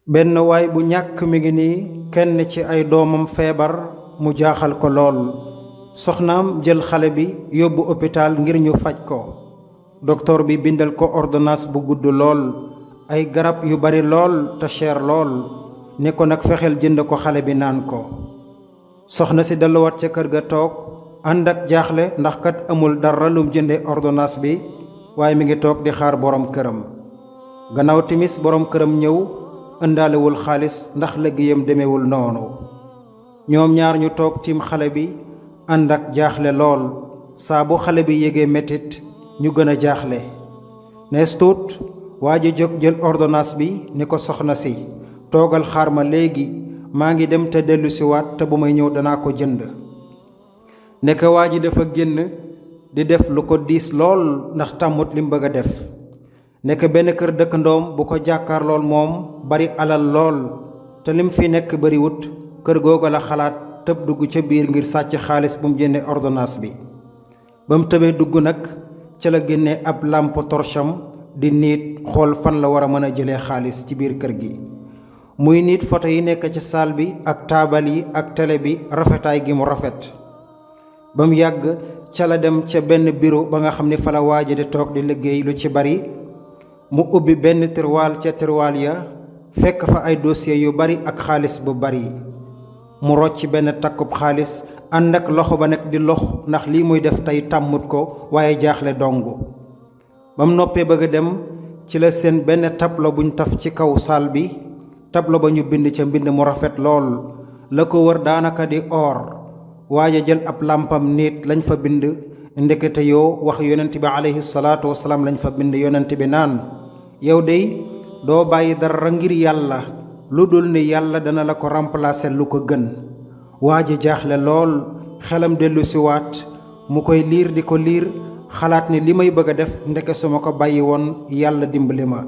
benn waay bu ñàkk mi ngi nii kenn ci ay doomam feebar mu jaaxal ko lool soxnaam jël xale bi yóbbu hôpital ngir ñu faj ko docteur bi bindal ko ordonnance bu gudd lool ay garab yu bari lool te cher lool ni ko nag fexeel jënd ko xale bi naan ko soxna si delluwaat ca kër ga toog ànd ak jaaxle ndax kat amul dara lum jënde ordonnance bi waaye mi ngi toog di xaar borom këram gannaaw timis borom këram ñëw ëndaalewul xaalis ndax liggéeyam demewul noonu ñoom ñaar ñu toog tiim xale bi ànd ak jaaxle lool saa bu xale bi yégee metit ñu gën a jaaxle nees tuut waa ji jóg jël ordonnance bi ni ko soxna si toogal xaar ma léegi maa ngi dem te dellu siwaat te bu may ñëw danaa ko jënd nekk waa ji dafa génn di def lu ko diis lool ndax tàmmut lim bëgg a def nekk benn kër dëkkandoom bu ko jàkkaar lool moom bari alal lool te lim fi nekk bari wut kër googu la xalaat tëb dugg ca biir ngir sàcc xaalis bu mu jënde ordonnance bi ba mu tëbee dugg nag ca la génne ab lampe torcham di niit xool fan la war a mën a jëlee xaalis ci biir kër gi muy niit photo yi nekk ci saal bi ak taabal yi ak télé bi rafetaay gi mu rafet ba mu yàgg ca la dem ca benn bureau ba nga xam ni fa la waaji di toog di liggéey lu ci bari mu ubbi benn tiroir ca tiroir ya fekk fa ay dossier yu bari ak xaalis bu bari mu rocc benn takkub xaalis ànd ak loxo ba nag di lox ndax lii muy def tey tàmmut ko waaye jaaxle dongu ba mu noppee bëgg a dem ci la seen benn tableau buñ taf ci kaw saal bi tableau ba ñu bind ca mbind mu rafet lool la ko wër daanaka di or waaja jël ab làmpam nit lañ fa bind ndekete yoo wax yonent bi alayhi salaatu wasalaam lañ fa bind yonent bi naan yow dey doo bàyyi dara ngir yàlla lu dul ni yàlla dana la ko remplacer lu ko gën waaja jaaxle lool xelam dellu siwaat mu koy liir di ko liir xalaat ni li may bëgg a def ndeke su ma ko bàyyi woon yàlla dimbali ma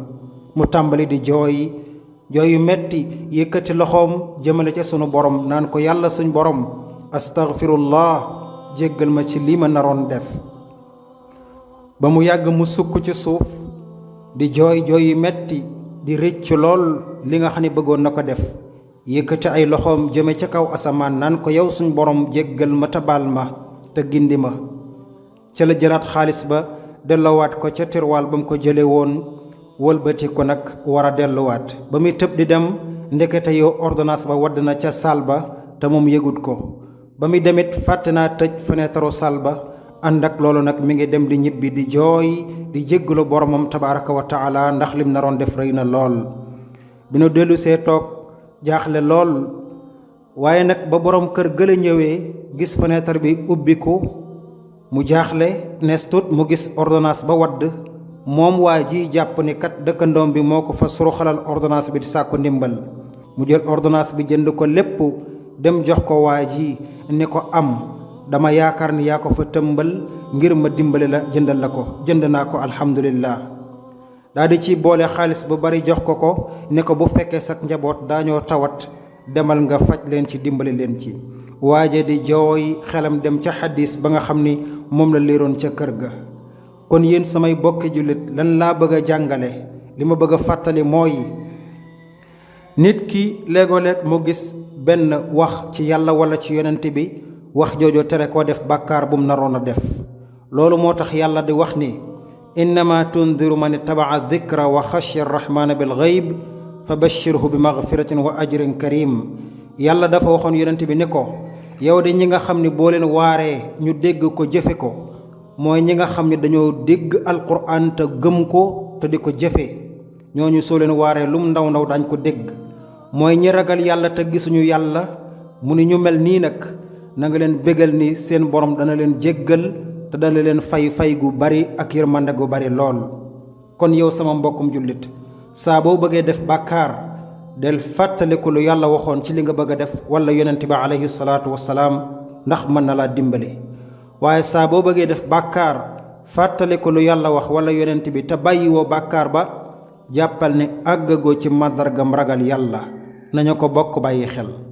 mu tàmbali di jooy yu metti yëkkati loxoom jëmale ca sunu borom naan ko yàlla suñ borom astaghfirullah jéggal ma ci lii ma naroon def ba mu yàgg mu sukk ci suuf di jooy yu metti di rëccu lool li nga xam ne bëggoon na ko def yëkkati ay loxoom jëme ca kaw asamaan naan ko yow suñ borom jéggal ma te baal ma te gindi ma ca la jëlaat xaalis ba delloowaat ko ca tirwaal ba mu ko jële woon wëlbati ko nag war a delluwaat ba muy tëb di dem ndekete yow ordonnance ba wadd na ca saal ba te moom yëgut ko ba muy demit fàtte naa tëj fenêtre saal ba ànd ak loolu nag mi ngi dem di ñibbi di jooy di jéggalu boromam tabaraka wa taala ndax lim naroon def rëy na lool bi nu dellu see toog jaaxle lool waaye nag ba borom kër gëla ñëwee gis fenêtre bi ubbiku mu jaaxle nees tut mu gis ordonnance ba wadd moom waa ji jàpp ni kat dëkkandoom bi moo ko fa suruxalal ordonnance bi di sàkku ndimbal mu jël ordonnance bi jënd ko lépp dem jox ko waa ji ni ko am dama yaakaar ni yaa ko fa tëmbal ngir ma dimbali la jëndal la ko jënd naa ko alhamdulillah daal di ci boole xaalis bu bari jox ko ni ko bu fekkee sak njaboot daañoo tawat demal nga faj leen ci dimbali leen ci waaje di jooy xelam dem ca xadis ba nga xam ni moom la liiroon ca kër ga kon yéen samay bokki jullit lan laa bëgg a jàngale li ma bëgg a fàttali mooy nit ki léegoo-léeg mu gis benn wax ci yàlla wala ci yonent bi wax jooju tere koo def bàkkaar bu mu naroon a def loolu moo tax yàlla di wax ni innama tundiru man ittaba'a dikra wa xashya arrahmana bil gayb fa bashirhu bi magfiratin wa ajrin karim yàlla dafa waxoon yonent bi ni ko yow de ñi nga xam ni boo leen waaree ñu dégg ko jëfe ko mooy ñi nga xam ne dañoo dégg alquran te gëm ko te di ko jëfe ñooñu soo leen waaree lum ndaw ndaw dañ ko dégg mooy ñi ragal yàlla te gisuñu yàlla mu ni ñu mel nii nag na nga leen bégal ni seen borom dana leen jéggal te dana leen fay gu bari ak yërmande gu bari lool kon yow sama mbokkum jullit saa boo bëggee def bàkkaar del fàttaliku lu yàlla waxoon ci li nga bëgg a def wala yonent bi alayhi salaatu wassalaam ndax mën na laa dimbali waaye saa boo bëggee def bàkkaar fàttaliku lu yàlla wax wala yonent bi te bàyyiwoo bàkkaar ba jàppal ne àggagoo ci màndargam ragal yàlla nañu ko bokk bàyyi xel